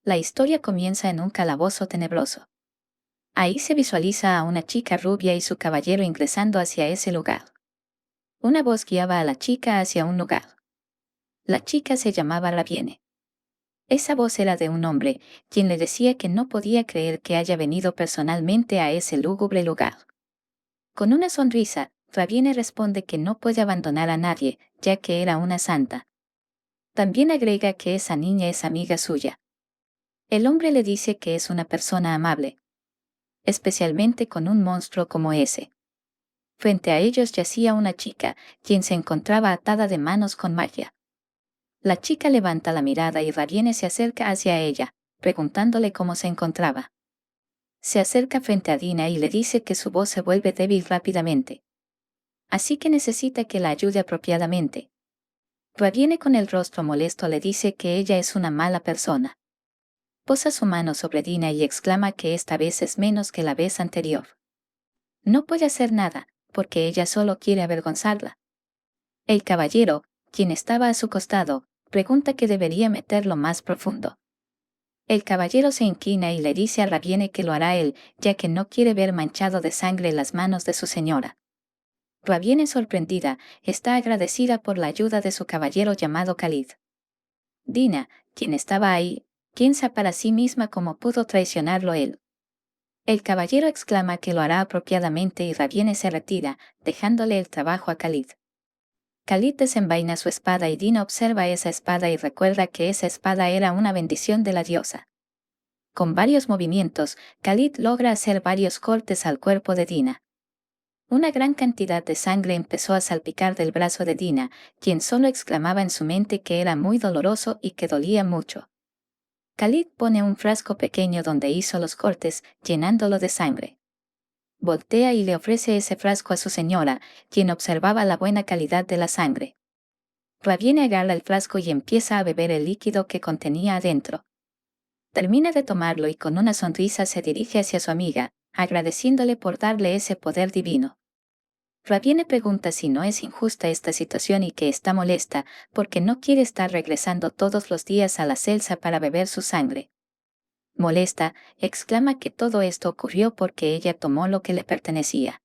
La historia comienza en un calabozo tenebroso. Ahí se visualiza a una chica rubia y su caballero ingresando hacia ese lugar. Una voz guiaba a la chica hacia un lugar. La chica se llamaba Raviene. Esa voz era de un hombre, quien le decía que no podía creer que haya venido personalmente a ese lúgubre lugar. Con una sonrisa, Raviene responde que no puede abandonar a nadie, ya que era una santa. También agrega que esa niña es amiga suya. El hombre le dice que es una persona amable, especialmente con un monstruo como ese. Frente a ellos yacía una chica, quien se encontraba atada de manos con magia. La chica levanta la mirada y Raviene se acerca hacia ella, preguntándole cómo se encontraba. Se acerca frente a Dina y le dice que su voz se vuelve débil rápidamente. Así que necesita que la ayude apropiadamente. Raviene con el rostro molesto le dice que ella es una mala persona. Posa su mano sobre Dina y exclama que esta vez es menos que la vez anterior. No puede hacer nada, porque ella solo quiere avergonzarla. El caballero, quien estaba a su costado, pregunta que debería meterlo más profundo. El caballero se inclina y le dice a Raviene que lo hará él, ya que no quiere ver manchado de sangre las manos de su señora. Raviene, sorprendida, está agradecida por la ayuda de su caballero llamado Khalid. Dina, quien estaba ahí, piensa para sí misma cómo pudo traicionarlo él. El caballero exclama que lo hará apropiadamente y Raviene se retira, dejándole el trabajo a Khalid. Khalid desenvaina su espada y Dina observa esa espada y recuerda que esa espada era una bendición de la diosa. Con varios movimientos, Khalid logra hacer varios cortes al cuerpo de Dina. Una gran cantidad de sangre empezó a salpicar del brazo de Dina, quien solo exclamaba en su mente que era muy doloroso y que dolía mucho. Khalid pone un frasco pequeño donde hizo los cortes, llenándolo de sangre. Voltea y le ofrece ese frasco a su señora, quien observaba la buena calidad de la sangre. Raviene agarra el frasco y empieza a beber el líquido que contenía adentro. Termina de tomarlo y con una sonrisa se dirige hacia su amiga, agradeciéndole por darle ese poder divino. Raviene pregunta si no es injusta esta situación y que está molesta, porque no quiere estar regresando todos los días a la celda para beber su sangre. Molesta, exclama que todo esto ocurrió porque ella tomó lo que le pertenecía.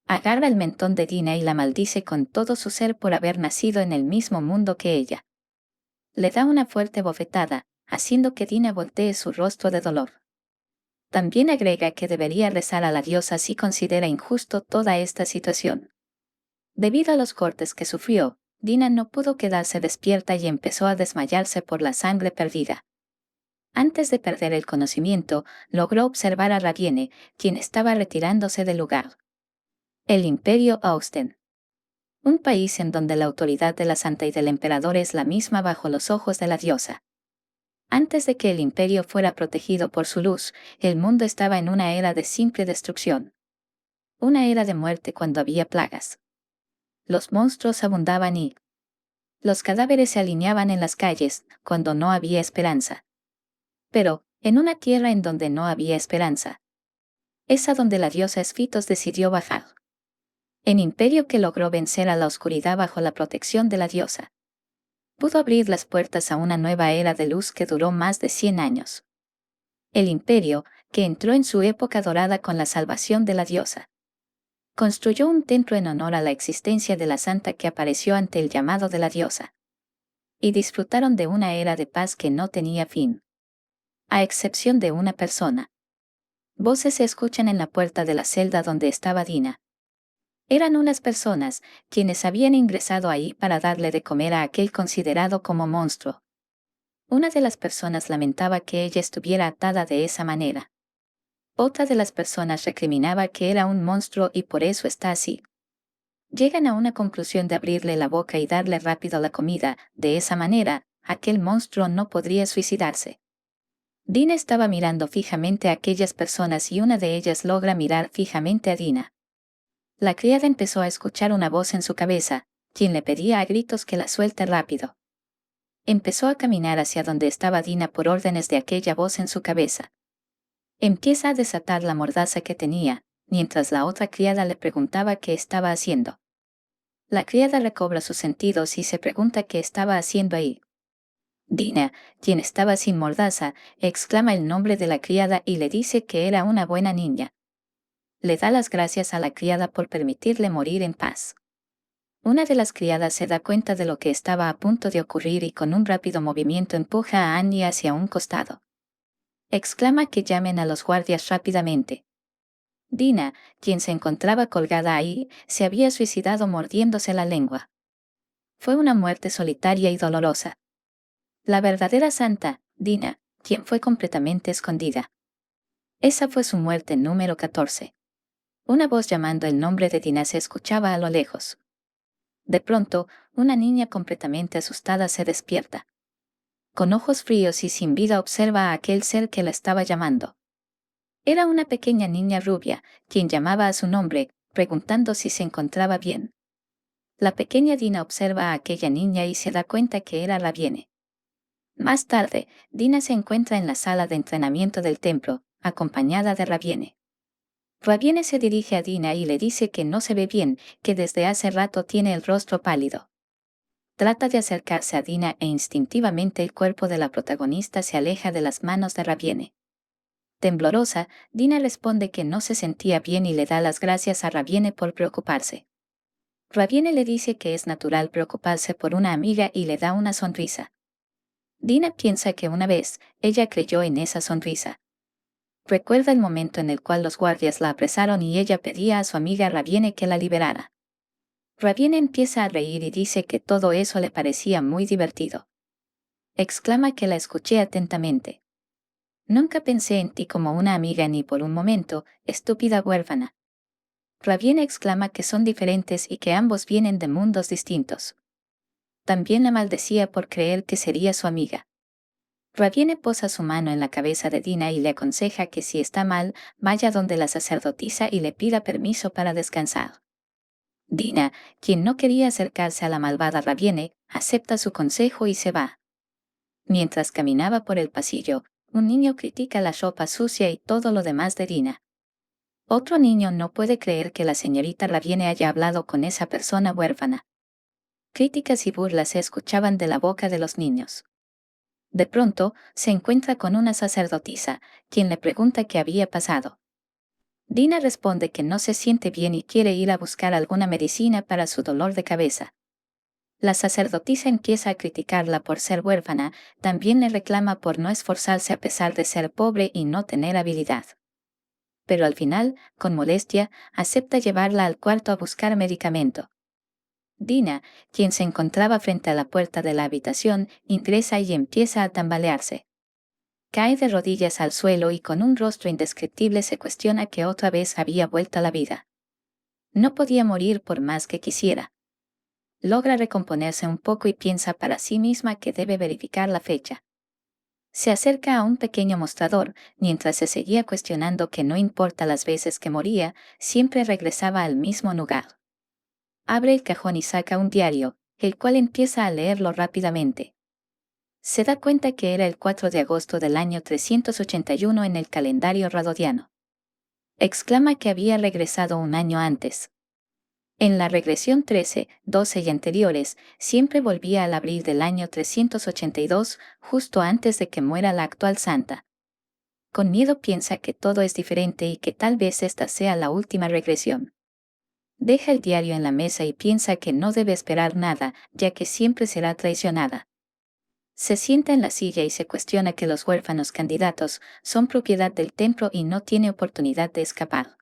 Agarra el mentón de Dina y la maldice con todo su ser por haber nacido en el mismo mundo que ella. Le da una fuerte bofetada, haciendo que Dina voltee su rostro de dolor. También agrega que debería rezar a la diosa si considera injusto toda esta situación. Debido a los cortes que sufrió, Dina no pudo quedarse despierta y empezó a desmayarse por la sangre perdida. Antes de perder el conocimiento, logró observar a Raviene, quien estaba retirándose del lugar. El Imperio Austen. Un país en donde la autoridad de la santa y del emperador es la misma bajo los ojos de la diosa. Antes de que el imperio fuera protegido por su luz, el mundo estaba en una era de simple destrucción. Una era de muerte cuando había plagas. Los monstruos abundaban y los cadáveres se alineaban en las calles, cuando no había esperanza. Pero, en una tierra en donde no había esperanza, es a donde la diosa Esfitos decidió bajar. El imperio que logró vencer a la oscuridad bajo la protección de la diosa pudo abrir las puertas a una nueva era de luz que duró más de 100 años. El imperio, que entró en su época dorada con la salvación de la diosa, construyó un templo en honor a la existencia de la santa que apareció ante el llamado de la diosa. Y disfrutaron de una era de paz que no tenía fin. A excepción de una persona. Voces se escuchan en la puerta de la celda donde estaba Dina. Eran unas personas, quienes habían ingresado ahí para darle de comer a aquel considerado como monstruo. Una de las personas lamentaba que ella estuviera atada de esa manera. Otra de las personas recriminaba que era un monstruo y por eso está así. Llegan a una conclusión de abrirle la boca y darle rápido la comida, de esa manera, aquel monstruo no podría suicidarse. Dina estaba mirando fijamente a aquellas personas y una de ellas logra mirar fijamente a Dina. La criada empezó a escuchar una voz en su cabeza, quien le pedía a gritos que la suelte rápido. Empezó a caminar hacia donde estaba Dina por órdenes de aquella voz en su cabeza. Empieza a desatar la mordaza que tenía, mientras la otra criada le preguntaba qué estaba haciendo. La criada recobra sus sentidos y se pregunta qué estaba haciendo ahí. Dina, quien estaba sin mordaza, exclama el nombre de la criada y le dice que era una buena niña. Le da las gracias a la criada por permitirle morir en paz. Una de las criadas se da cuenta de lo que estaba a punto de ocurrir y con un rápido movimiento empuja a Annie hacia un costado. Exclama que llamen a los guardias rápidamente. Dina, quien se encontraba colgada ahí, se había suicidado mordiéndose la lengua. Fue una muerte solitaria y dolorosa. La verdadera santa, Dina, quien fue completamente escondida. Esa fue su muerte número 14. Una voz llamando el nombre de Dina se escuchaba a lo lejos. De pronto, una niña completamente asustada se despierta. Con ojos fríos y sin vida observa a aquel ser que la estaba llamando. Era una pequeña niña rubia, quien llamaba a su nombre, preguntando si se encontraba bien. La pequeña Dina observa a aquella niña y se da cuenta que era Raviene. Más tarde, Dina se encuentra en la sala de entrenamiento del templo, acompañada de Raviene. Raviene se dirige a Dina y le dice que no se ve bien, que desde hace rato tiene el rostro pálido. Trata de acercarse a Dina e instintivamente el cuerpo de la protagonista se aleja de las manos de Raviene. Temblorosa, Dina responde que no se sentía bien y le da las gracias a Raviene por preocuparse. Raviene le dice que es natural preocuparse por una amiga y le da una sonrisa. Dina piensa que una vez, ella creyó en esa sonrisa. Recuerda el momento en el cual los guardias la apresaron y ella pedía a su amiga Raviene que la liberara. Raviene empieza a reír y dice que todo eso le parecía muy divertido. Exclama que la escuché atentamente. Nunca pensé en ti como una amiga ni por un momento, estúpida huérfana. Raviene exclama que son diferentes y que ambos vienen de mundos distintos. También la maldecía por creer que sería su amiga. Raviene posa su mano en la cabeza de Dina y le aconseja que si está mal, vaya donde la sacerdotisa y le pida permiso para descansar. Dina, quien no quería acercarse a la malvada Raviene, acepta su consejo y se va. Mientras caminaba por el pasillo, un niño critica la ropa sucia y todo lo demás de Dina. Otro niño no puede creer que la señorita Raviene haya hablado con esa persona huérfana. Críticas y burlas se escuchaban de la boca de los niños. De pronto, se encuentra con una sacerdotisa, quien le pregunta qué había pasado. Dina responde que no se siente bien y quiere ir a buscar alguna medicina para su dolor de cabeza. La sacerdotisa empieza a criticarla por ser huérfana, también le reclama por no esforzarse a pesar de ser pobre y no tener habilidad. Pero al final, con modestia, acepta llevarla al cuarto a buscar medicamento. Dina, quien se encontraba frente a la puerta de la habitación, ingresa y empieza a tambalearse. Cae de rodillas al suelo y con un rostro indescriptible se cuestiona que otra vez había vuelto a la vida. No podía morir por más que quisiera. Logra recomponerse un poco y piensa para sí misma que debe verificar la fecha. Se acerca a un pequeño mostrador, mientras se seguía cuestionando que no importa las veces que moría, siempre regresaba al mismo lugar. Abre el cajón y saca un diario, el cual empieza a leerlo rápidamente. Se da cuenta que era el 4 de agosto del año 381 en el calendario radodiano. Exclama que había regresado un año antes. En la regresión 13, 12 y anteriores, siempre volvía al abril del año 382, justo antes de que muera la actual santa. Con miedo piensa que todo es diferente y que tal vez esta sea la última regresión. Deja el diario en la mesa y piensa que no debe esperar nada, ya que siempre será traicionada. Se sienta en la silla y se cuestiona que los huérfanos candidatos son propiedad del templo y no tiene oportunidad de escapar.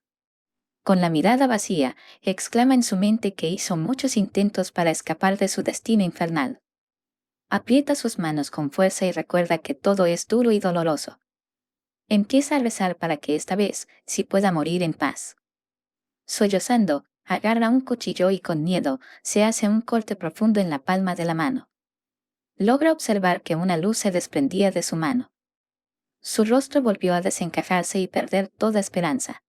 Con la mirada vacía, exclama en su mente que hizo muchos intentos para escapar de su destino infernal. Aprieta sus manos con fuerza y recuerda que todo es duro y doloroso. Empieza a rezar para que esta vez sí pueda morir en paz. Sollozando, agarra un cuchillo y con miedo, se hace un corte profundo en la palma de la mano. Logra observar que una luz se desprendía de su mano. Su rostro volvió a desencajarse y perder toda esperanza.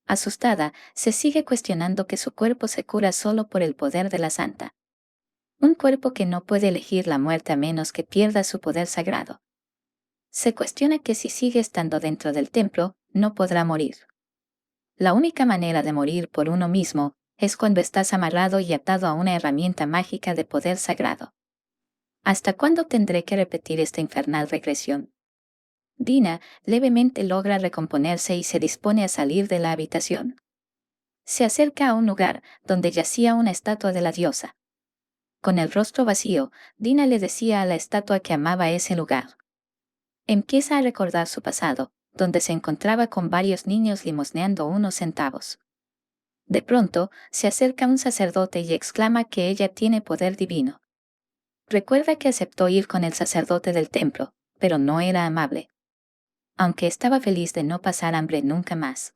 Asustada, se sigue cuestionando que su cuerpo se cura solo por el poder de la santa. Un cuerpo que no puede elegir la muerte a menos que pierda su poder sagrado. Se cuestiona que si sigue estando dentro del templo, no podrá morir. La única manera de morir por uno mismo es cuando estás amarrado y atado a una herramienta mágica de poder sagrado. ¿Hasta cuándo tendré que repetir esta infernal regresión? Dina levemente logra recomponerse y se dispone a salir de la habitación. Se acerca a un lugar donde yacía una estatua de la diosa. Con el rostro vacío, Dina le decía a la estatua que amaba ese lugar. Empieza a recordar su pasado, donde se encontraba con varios niños limosneando unos centavos. De pronto, se acerca un sacerdote y exclama que ella tiene poder divino. Recuerda que aceptó ir con el sacerdote del templo, pero no era amable. Aunque estaba feliz de no pasar hambre nunca más.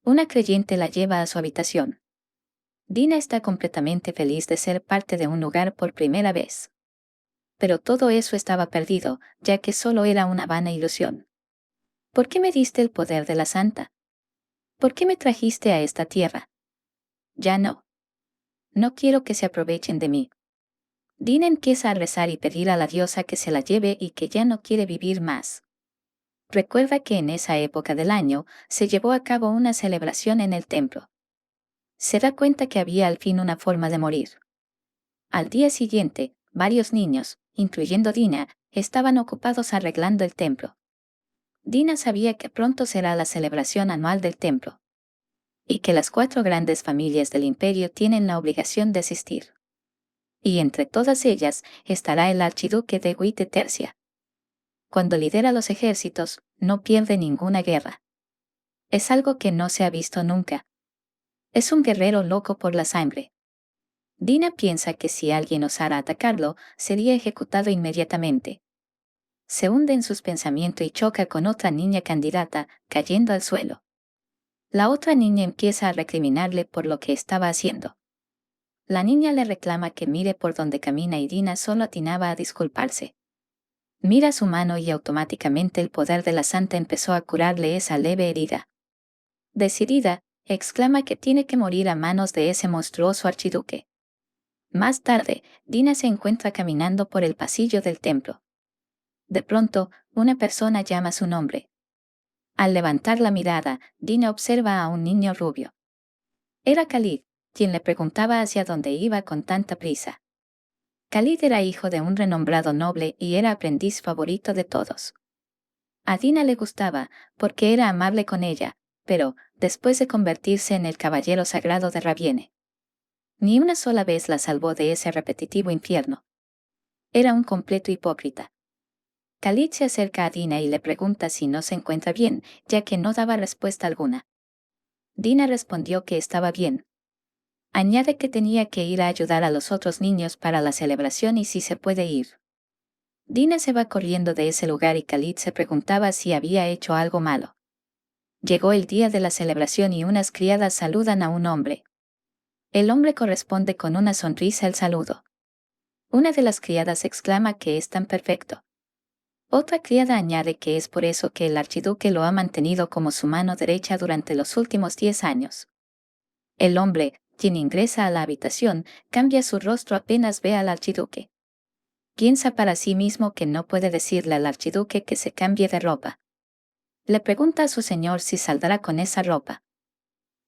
Una creyente la lleva a su habitación. Dina está completamente feliz de ser parte de un lugar por primera vez. Pero todo eso estaba perdido, ya que solo era una vana ilusión. ¿Por qué me diste el poder de la santa? ¿Por qué me trajiste a esta tierra? Ya no. No quiero que se aprovechen de mí. Dina empieza a rezar y pedir a la diosa que se la lleve y que ya no quiere vivir más. Recuerda que en esa época del año se llevó a cabo una celebración en el templo. Se da cuenta que había al fin una forma de morir. Al día siguiente, varios niños, incluyendo Dina, estaban ocupados arreglando el templo. Dina sabía que pronto será la celebración anual del templo, y que las 4 grandes familias del imperio tienen la obligación de asistir. Y entre todas ellas estará el archiduque de Guite Tercia. Cuando lidera los ejércitos, no pierde ninguna guerra. Es algo que no se ha visto nunca. Es un guerrero loco por la sangre. Dina piensa que si alguien osara atacarlo, sería ejecutado inmediatamente. Se hunde en sus pensamientos y choca con otra niña candidata, cayendo al suelo. La otra niña empieza a recriminarle por lo que estaba haciendo. La niña le reclama que mire por donde camina y Dina solo atinaba a disculparse. Mira su mano y automáticamente el poder de la santa empezó a curarle esa leve herida. Decidida, exclama que tiene que morir a manos de ese monstruoso archiduque. Más tarde, Dina se encuentra caminando por el pasillo del templo. De pronto, una persona llama su nombre. Al levantar la mirada, Dina observa a un niño rubio. Era Khalid, quien le preguntaba hacia dónde iba con tanta prisa. Khalid era hijo de un renombrado noble y era aprendiz favorito de todos. A Dina le gustaba, porque era amable con ella, pero, después de convertirse en el caballero sagrado de Raviene, ni una sola vez la salvó de ese repetitivo infierno. Era un completo hipócrita. Khalid se acerca a Dina y le pregunta si no se encuentra bien, ya que no daba respuesta alguna. Dina respondió que estaba bien. Añade que tenía que ir a ayudar a los otros niños para la celebración y si se puede ir. Dina se va corriendo de ese lugar y Khalid se preguntaba si había hecho algo malo. Llegó el día de la celebración y unas criadas saludan a un hombre. El hombre corresponde con una sonrisa al saludo. Una de las criadas exclama que es tan perfecto. Otra criada añade que es por eso que el archiduque lo ha mantenido como su mano derecha durante los últimos 10 años. El hombre, quien ingresa a la habitación, cambia su rostro apenas ve al archiduque. Piensa para sí mismo que no puede decirle al archiduque que se cambie de ropa. Le pregunta a su señor si saldrá con esa ropa.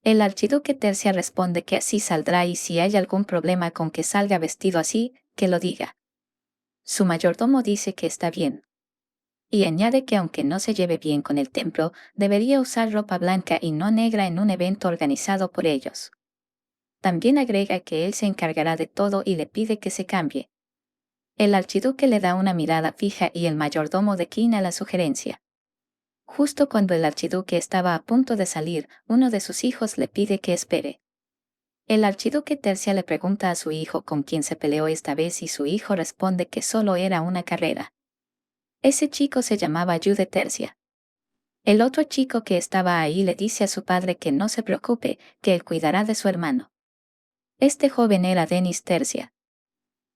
El archiduque Tercia responde que así saldrá y si hay algún problema con que salga vestido así, que lo diga. Su mayordomo dice que está bien. Y añade que aunque no se lleve bien con el templo, debería usar ropa blanca y no negra en un evento organizado por ellos. También agrega que él se encargará de todo y le pide que se cambie. El archiduque le da una mirada fija y el mayordomo declina la sugerencia. Justo cuando el archiduque estaba a punto de salir, uno de sus hijos le pide que espere. El archiduque Tercia le pregunta a su hijo con quién se peleó esta vez y su hijo responde que solo era una carrera. Ese chico se llamaba Jude Tercia. El otro chico que estaba ahí le dice a su padre que no se preocupe, que él cuidará de su hermano. Este joven era Denis Tercia.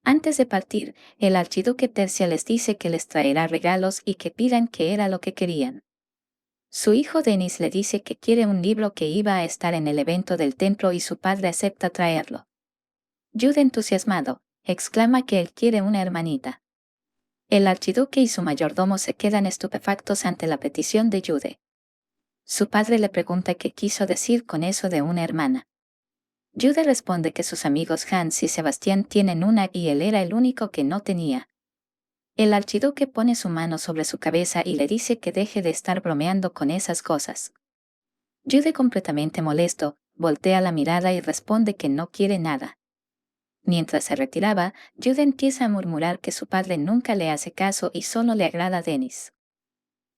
Antes de partir, el archiduque Tercia les dice que les traerá regalos y que pidan qué era lo que querían. Su hijo Denis le dice que quiere un libro que iba a estar en el evento del templo y su padre acepta traerlo. Jude, entusiasmado, exclama que él quiere una hermanita. El archiduque y su mayordomo se quedan estupefactos ante la petición de Jude. Su padre le pregunta qué quiso decir con eso de una hermana. Jude responde que sus amigos Hans y Sebastián tienen una y él era el único que no tenía. El archiduque pone su mano sobre su cabeza y le dice que deje de estar bromeando con esas cosas. Jude, completamente molesto, voltea la mirada y responde que no quiere nada. Mientras se retiraba, Jude empieza a murmurar que su padre nunca le hace caso y solo le agrada a Dennis.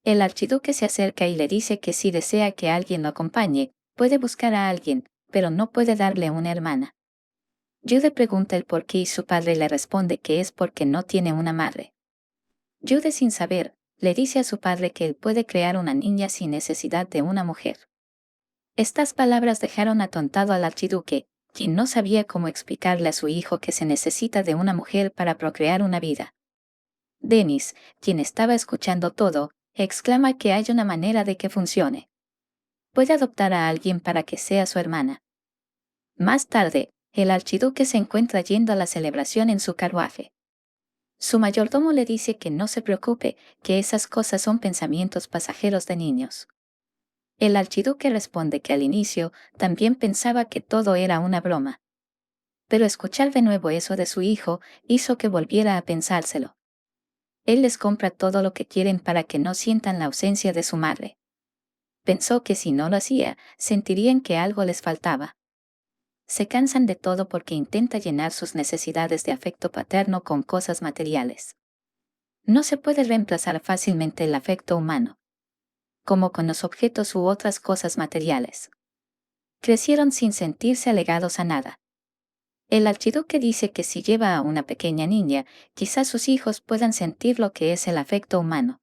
El archiduque se acerca y le dice que si desea que alguien lo acompañe, puede buscar a alguien, pero no puede darle una hermana. Jude pregunta el por qué y su padre le responde que es porque no tiene una madre. Jude, sin saber, le dice a su padre que él puede crear una niña sin necesidad de una mujer. Estas palabras dejaron atontado al archiduque, quien no sabía cómo explicarle a su hijo que se necesita de una mujer para procrear una vida. Dennis, quien estaba escuchando todo, exclama que hay una manera de que funcione. Puede adoptar a alguien para que sea su hermana. Más tarde, el archiduque se encuentra yendo a la celebración en su carruaje. Su mayordomo le dice que no se preocupe, que esas cosas son pensamientos pasajeros de niños. El archiduque responde que al inicio también pensaba que todo era una broma. Pero escuchar de nuevo eso de su hijo hizo que volviera a pensárselo. Él les compra todo lo que quieren para que no sientan la ausencia de su madre. Pensó que si no lo hacía, sentirían que algo les faltaba. Se cansan de todo porque intenta llenar sus necesidades de afecto paterno con cosas materiales. No se puede reemplazar fácilmente el afecto humano, como con los objetos u otras cosas materiales. Crecieron sin sentirse alegados a nada. El archiduque dice que si lleva a una pequeña niña, quizás sus hijos puedan sentir lo que es el afecto humano.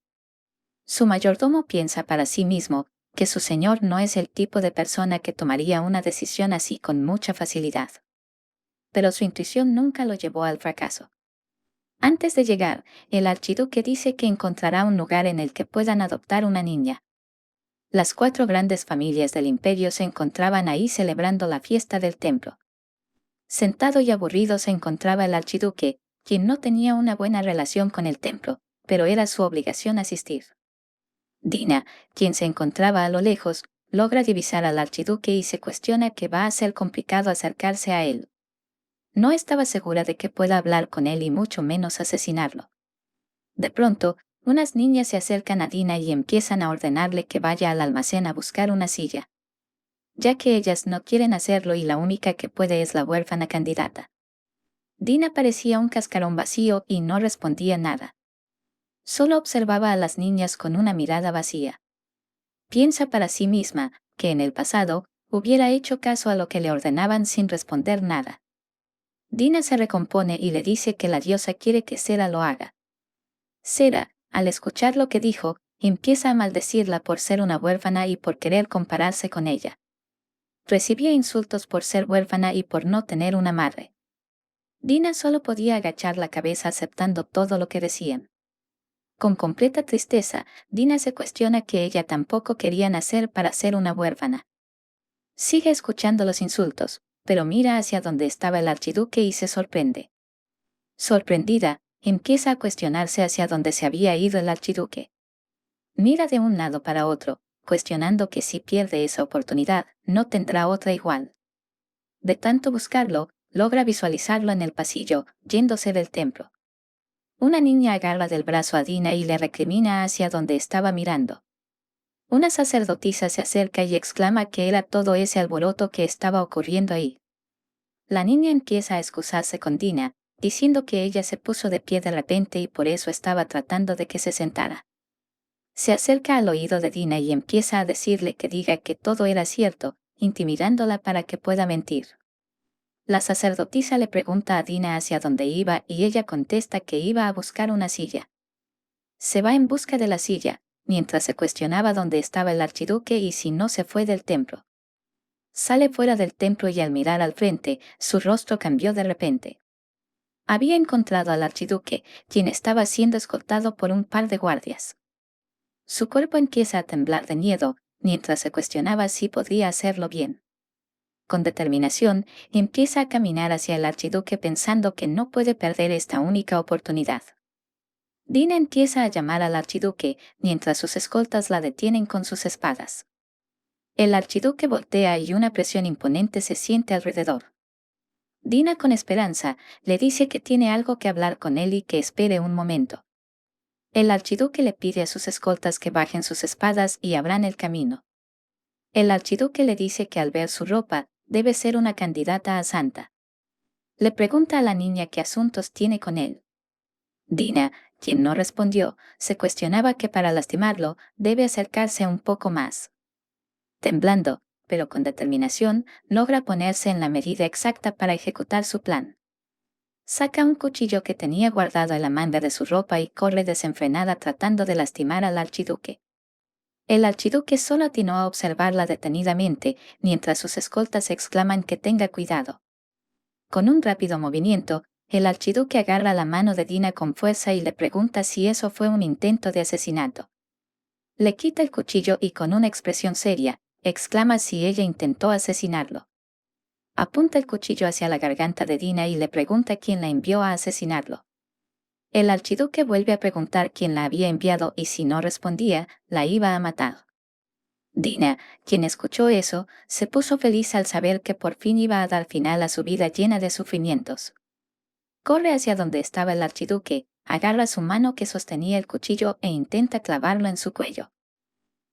Su mayordomo piensa para sí mismo que su señor no es el tipo de persona que tomaría una decisión así con mucha facilidad. Pero su intuición nunca lo llevó al fracaso. Antes de llegar, el archiduque dice que encontrará un lugar en el que puedan adoptar una niña. Las 4 grandes familias del imperio se encontraban ahí celebrando la fiesta del templo. Sentado y aburrido se encontraba el archiduque, quien no tenía una buena relación con el templo, pero era su obligación asistir. Dina, quien se encontraba a lo lejos, logra divisar al archiduque y se cuestiona que va a ser complicado acercarse a él. No estaba segura de que pueda hablar con él y mucho menos asesinarlo. De pronto, unas niñas se acercan a Dina y empiezan a ordenarle que vaya al almacén a buscar una silla, ya que ellas no quieren hacerlo y la única que puede es la huérfana candidata. Dina parecía un cascarón vacío y no respondía nada. Solo observaba a las niñas con una mirada vacía. Piensa para sí misma que en el pasado hubiera hecho caso a lo que le ordenaban sin responder nada. Dina se recompone y le dice que la diosa quiere que Sera lo haga. Sera, al escuchar lo que dijo, empieza a maldecirla por ser una huérfana y por querer compararse con ella. Recibía insultos por ser huérfana y por no tener una madre. Dina solo podía agachar la cabeza aceptando todo lo que decían. Con completa tristeza, Dina se cuestiona que ella tampoco quería nacer para ser una huérfana. Sigue escuchando los insultos, pero mira hacia donde estaba el archiduque y se sorprende. Sorprendida, empieza a cuestionarse hacia dónde se había ido el archiduque. Mira de un lado para otro, cuestionando que si pierde esa oportunidad, no tendrá otra igual. De tanto buscarlo, logra visualizarlo en el pasillo, yéndose del templo. Una niña agarra del brazo a Dina y le recrimina hacia donde estaba mirando. Una sacerdotisa se acerca y exclama que era todo ese alboroto que estaba ocurriendo ahí. La niña empieza a excusarse con Dina, diciendo que ella se puso de pie de repente y por eso estaba tratando de que se sentara. Se acerca al oído de Dina y empieza a decirle que diga que todo era cierto, intimidándola para que pueda mentir. La sacerdotisa le pregunta a Dina hacia dónde iba y ella contesta que iba a buscar una silla. Se va en busca de la silla, mientras se cuestionaba dónde estaba el archiduque y si no se fue del templo. Sale fuera del templo y al mirar al frente, su rostro cambió de repente. Había encontrado al archiduque, quien estaba siendo escoltado por un par de guardias. Su cuerpo empieza a temblar de miedo, mientras se cuestionaba si podría hacerlo bien. Con determinación, empieza a caminar hacia el archiduque pensando que no puede perder esta única oportunidad. Dina empieza a llamar al archiduque, mientras sus escoltas la detienen con sus espadas. El archiduque voltea y una presión imponente se siente alrededor. Dina, con esperanza, le dice que tiene algo que hablar con él y que espere un momento. El archiduque le pide a sus escoltas que bajen sus espadas y abran el camino. El archiduque le dice que al ver su ropa, debe ser una candidata a santa. Le pregunta a la niña qué asuntos tiene con él. Dina, quien no respondió, se cuestionaba que para lastimarlo, debe acercarse un poco más. Temblando, pero con determinación, logra ponerse en la medida exacta para ejecutar su plan. Saca un cuchillo que tenía guardado en la manga de su ropa y corre desenfrenada tratando de lastimar al archiduque. El archiduque solo atinó a observarla detenidamente, mientras sus escoltas exclaman que tenga cuidado. Con un rápido movimiento, el archiduque agarra la mano de Dina con fuerza y le pregunta si eso fue un intento de asesinato. Le quita el cuchillo y con una expresión seria, exclama si ella intentó asesinarlo. Apunta el cuchillo hacia la garganta de Dina y le pregunta quién la envió a asesinarlo. El archiduque vuelve a preguntar quién la había enviado y si no respondía, la iba a matar. Dina, quien escuchó eso, se puso feliz al saber que por fin iba a dar final a su vida llena de sufrimientos. Corre hacia donde estaba el archiduque, agarra su mano que sostenía el cuchillo e intenta clavarlo en su cuello.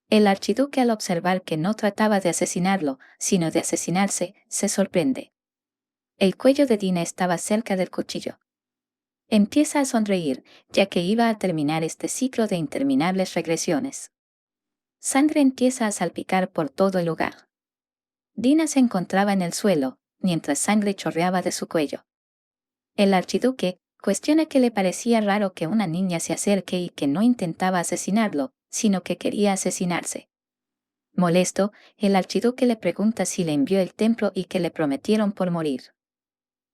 El archiduque, al observar que no trataba de asesinarlo, sino de asesinarse, se sorprende. El cuello de Dina estaba cerca del cuchillo. Empieza a sonreír, ya que iba a terminar este ciclo de interminables regresiones. Sangre empieza a salpicar por todo el lugar. Dina se encontraba en el suelo, mientras sangre chorreaba de su cuello. El archiduque cuestiona que le parecía raro que una niña se acerque y que no intentaba asesinarlo, sino que quería asesinarse. Molesto, el archiduque le pregunta si le envió el templo y que le prometieron por morir.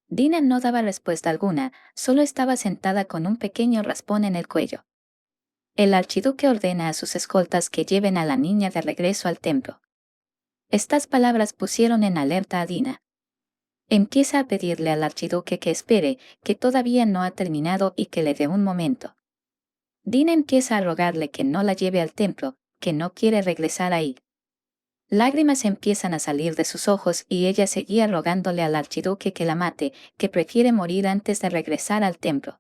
Dina no daba respuesta alguna, solo estaba sentada con un pequeño raspón en el cuello. El archiduque ordena a sus escoltas que lleven a la niña de regreso al templo. Estas palabras pusieron en alerta a Dina. Empieza a pedirle al archiduque que espere, que todavía no ha terminado y que le dé un momento. Dina empieza a rogarle que no la lleve al templo, que no quiere regresar ahí. Lágrimas empiezan a salir de sus ojos y ella seguía rogándole al archiduque que la mate, que prefiere morir antes de regresar al templo.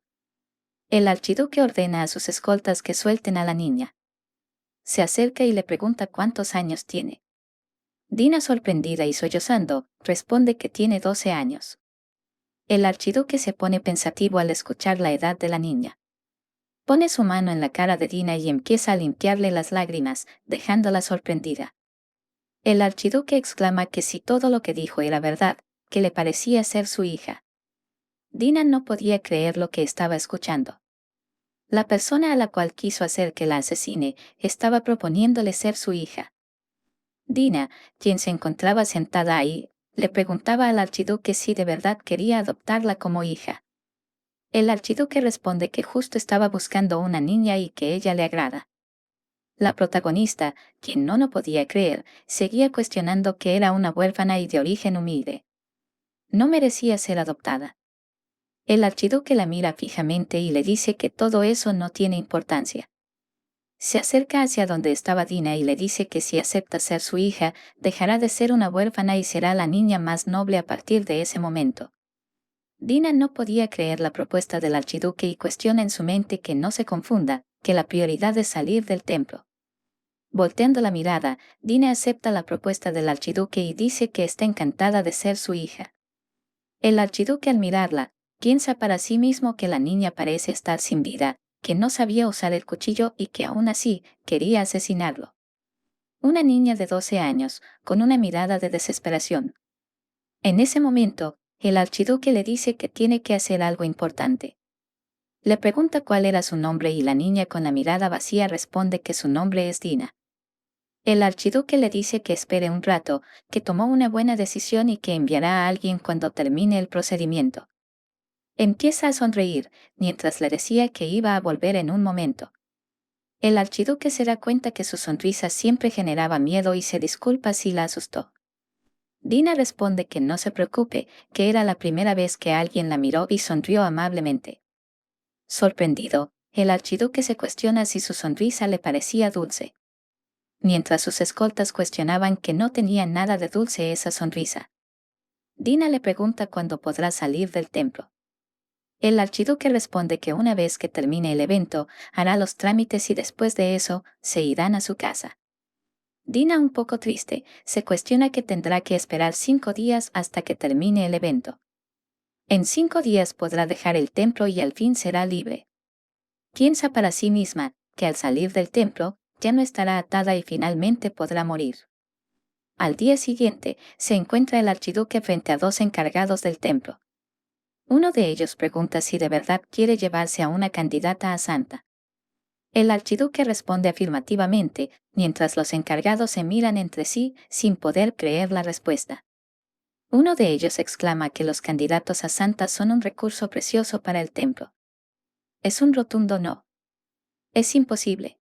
El archiduque ordena a sus escoltas que suelten a la niña. Se acerca y le pregunta cuántos años tiene. Dina, sorprendida y sollozando, responde que tiene 12 años. El archiduque se pone pensativo al escuchar la edad de la niña. Pone su mano en la cara de Dina y empieza a limpiarle las lágrimas, dejándola sorprendida. El archiduque exclama que si todo lo que dijo era verdad, que le parecía ser su hija. Dina no podía creer lo que estaba escuchando. La persona a la cual quiso hacer que la asesine estaba proponiéndole ser su hija. Dina, quien se encontraba sentada ahí, le preguntaba al archiduque si de verdad quería adoptarla como hija. El archiduque responde que justo estaba buscando una niña y que ella le agrada. La protagonista, quien no podía creer, seguía cuestionando que era una huérfana y de origen humilde. No merecía ser adoptada. El archiduque la mira fijamente y le dice que todo eso no tiene importancia. Se acerca hacia donde estaba Dina y le dice que si acepta ser su hija, dejará de ser una huérfana y será la niña más noble a partir de ese momento. Dina no podía creer la propuesta del archiduque y cuestiona en su mente que no se confunda, que la prioridad es salir del templo. Volteando la mirada, Dina acepta la propuesta del archiduque y dice que está encantada de ser su hija. El archiduque, al mirarla, piensa para sí mismo que la niña parece estar sin vida, que no sabía usar el cuchillo y que aún así quería asesinarlo. Una niña de 12 años, con una mirada de desesperación. En ese momento, el archiduque le dice que tiene que hacer algo importante. Le pregunta cuál era su nombre y la niña, con la mirada vacía, responde que su nombre es Dina. El archiduque le dice que espere un rato, que tomó una buena decisión y que enviará a alguien cuando termine el procedimiento. Empieza a sonreír, mientras le decía que iba a volver en un momento. El archiduque se da cuenta que su sonrisa siempre generaba miedo y se disculpa si la asustó. Dina responde que no se preocupe, que era la primera vez que alguien la miró y sonrió amablemente. Sorprendido, el archiduque se cuestiona si su sonrisa le parecía dulce. mientras sus escoltas cuestionaban que no tenía nada de dulce esa sonrisa. Dina le pregunta cuándo podrá salir del templo. El archiduque responde que una vez que termine el evento, hará los trámites y después de eso, se irán a su casa. Dina, un poco triste, se cuestiona que tendrá que esperar 5 días hasta que termine el evento. En 5 días podrá dejar el templo y al fin será libre. Piensa para sí misma que al salir del templo, ya no estará atada y finalmente podrá morir. Al día siguiente, se encuentra el archiduque frente a 2 encargados del templo. Uno de ellos pregunta si de verdad quiere llevarse a una candidata a santa. El archiduque responde afirmativamente, mientras los encargados se miran entre sí sin poder creer la respuesta. Uno de ellos exclama que los candidatos a santa son un recurso precioso para el templo. Es un rotundo no. Es imposible.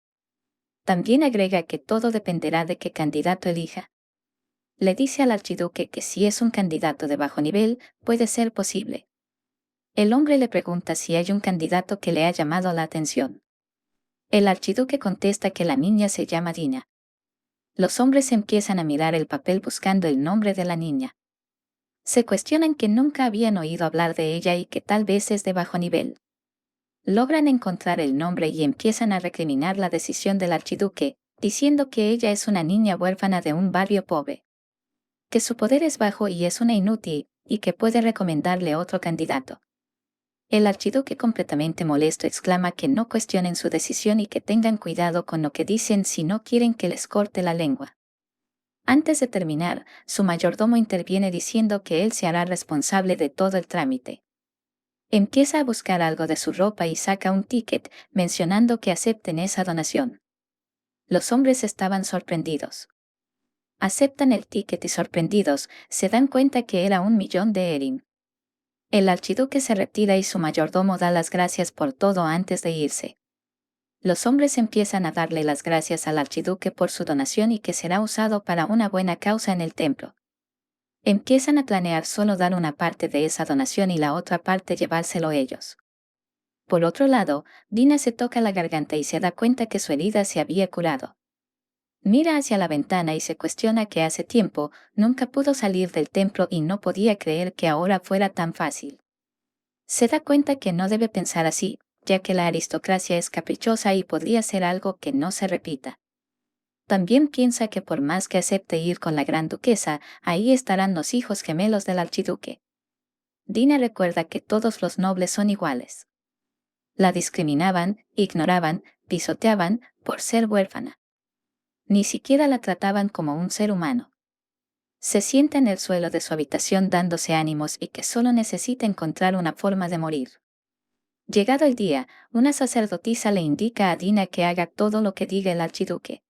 También agrega que todo dependerá de qué candidato elija. Le dice al archiduque que si es un candidato de bajo nivel, puede ser posible. El hombre le pregunta si hay un candidato que le ha llamado la atención. El archiduque contesta que la niña se llama Dina. Los hombres empiezan a mirar el papel buscando el nombre de la niña. Se cuestionan que nunca habían oído hablar de ella y que tal vez es de bajo nivel. Logran encontrar el nombre y empiezan a recriminar la decisión del archiduque, diciendo que ella es una niña huérfana de un barrio pobre, que su poder es bajo y es una inútil, y que puede recomendarle otro candidato. El archiduque, completamente molesto, exclama que no cuestionen su decisión y que tengan cuidado con lo que dicen si no quieren que les corte la lengua. Antes de terminar, su mayordomo interviene diciendo que él se hará responsable de todo el trámite. Empieza a buscar algo de su ropa y saca un ticket, mencionando que acepten esa donación. Los hombres estaban sorprendidos. Aceptan el ticket y sorprendidos, se dan cuenta que era 1.000.000 de Erin. El archiduque se retira y su mayordomo da las gracias por todo antes de irse. Los hombres empiezan a darle las gracias al archiduque por su donación y que será usado para una buena causa en el templo. Empiezan a planear solo dar una parte de esa donación y la otra parte llevárselo ellos. Por otro lado, Dina se toca la garganta y se da cuenta que su herida se había curado. Mira hacia la ventana y se cuestiona que hace tiempo nunca pudo salir del templo y no podía creer que ahora fuera tan fácil. Se da cuenta que no debe pensar así, ya que la aristocracia es caprichosa y podría ser algo que no se repita. También piensa que por más que acepte ir con la gran duquesa, ahí estarán los hijos gemelos del archiduque. Dina recuerda que todos los nobles son iguales. La discriminaban, ignoraban, pisoteaban por ser huérfana. Ni siquiera la trataban como un ser humano. Se sienta en el suelo de su habitación dándose ánimos y que solo necesita encontrar una forma de morir. Llegado el día, una sacerdotisa le indica a Dina que haga todo lo que diga el archiduque.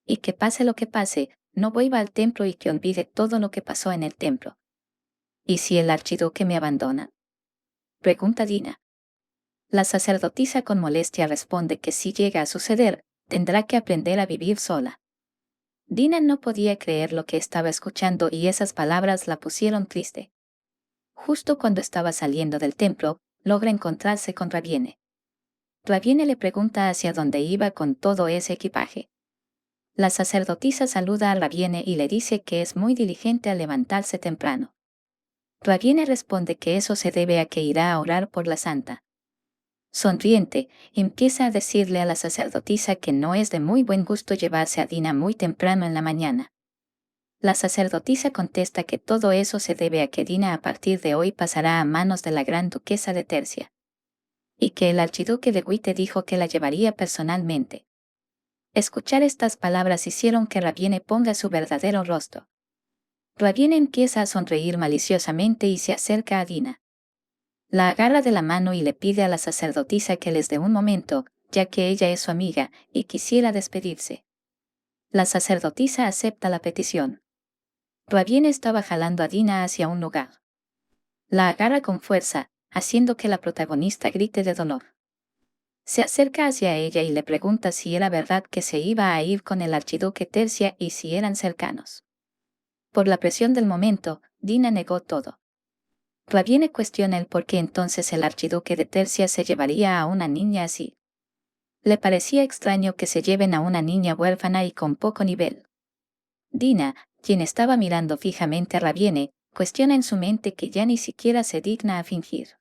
Y que pase lo que pase, no vuelva al templo y que olvide todo lo que pasó en el templo. ¿Y si el archiduque me abandona?, pregunta Dina. La sacerdotisa con molestia responde que si llega a suceder, tendrá que aprender a vivir sola. Dina no podía creer lo que estaba escuchando y esas palabras la pusieron triste. Justo cuando estaba saliendo del templo, logra encontrarse con Raviene. Raviene le pregunta hacia dónde iba con todo ese equipaje. La sacerdotisa saluda a Raviene y le dice que es muy diligente al levantarse temprano. Raviene responde que eso se debe a que irá a orar por la santa. Sonriente, empieza a decirle a la sacerdotisa que no es de muy buen gusto llevarse a Dina muy temprano en la mañana. La sacerdotisa contesta que todo eso se debe a que Dina a partir de hoy pasará a manos de la gran duquesa de Tercia. Y que el archiduque de Witte dijo que la llevaría personalmente. Escuchar estas palabras hicieron que Raviene ponga su verdadero rostro. Raviene empieza a sonreír maliciosamente y se acerca a Dina. La agarra de la mano y le pide a la sacerdotisa que les dé un momento, ya que ella es su amiga, y quisiera despedirse. La sacerdotisa acepta la petición. Raviene estaba jalando a Dina hacia un lugar. La agarra con fuerza, haciendo que la protagonista grite de dolor. Se acerca hacia ella y le pregunta si era verdad que se iba a ir con el archiduque Tercia y si eran cercanos. Por la presión del momento, Dina negó todo. Raviene cuestiona el por qué entonces el archiduque de Tercia se llevaría a una niña así. Le parecía extraño que se lleven a una niña huérfana y con poco nivel. Dina, quien estaba mirando fijamente a Raviene, cuestiona en su mente que ya ni siquiera se digna a fingir.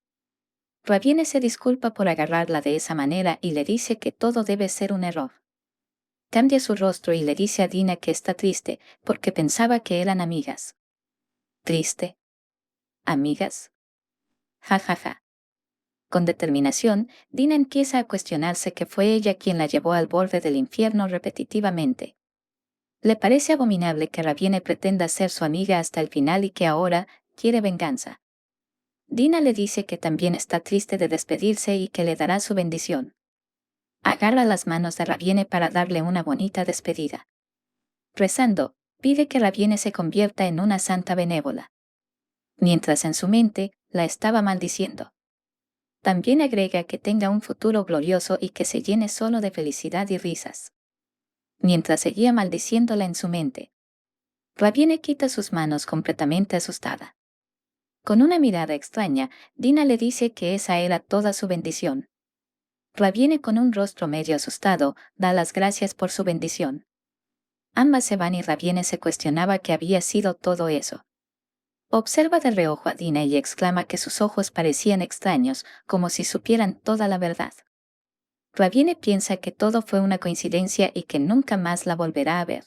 Raviene se disculpa por agarrarla de esa manera y le dice que todo debe ser un error. Cambia su rostro y le dice a Dina que está triste porque pensaba que eran amigas. ¿Triste? ¿Amigas? Ja, ja, ja. Con determinación, Dina empieza a cuestionarse que fue ella quien la llevó al borde del infierno repetitivamente. Le parece abominable que Raviene pretenda ser su amiga hasta el final y que ahora quiere venganza. Dina le dice que también está triste de despedirse y que le dará su bendición. Agarra las manos de Raviene para darle una bonita despedida. Rezando, pide que Raviene se convierta en una santa benévola. Mientras en su mente, la estaba maldiciendo. También agrega que tenga un futuro glorioso y que se llene solo de felicidad y risas. Mientras seguía maldiciéndola en su mente, Raviene quita sus manos completamente asustada. Con una mirada extraña, Dina le dice que esa era toda su bendición. Raviene con un rostro medio asustado, da las gracias por su bendición. Ambas se van y Raviene se cuestionaba qué había sido todo eso. Observa de reojo a Dina y exclama que sus ojos parecían extraños, como si supieran toda la verdad. Raviene piensa que todo fue una coincidencia y que nunca más la volverá a ver.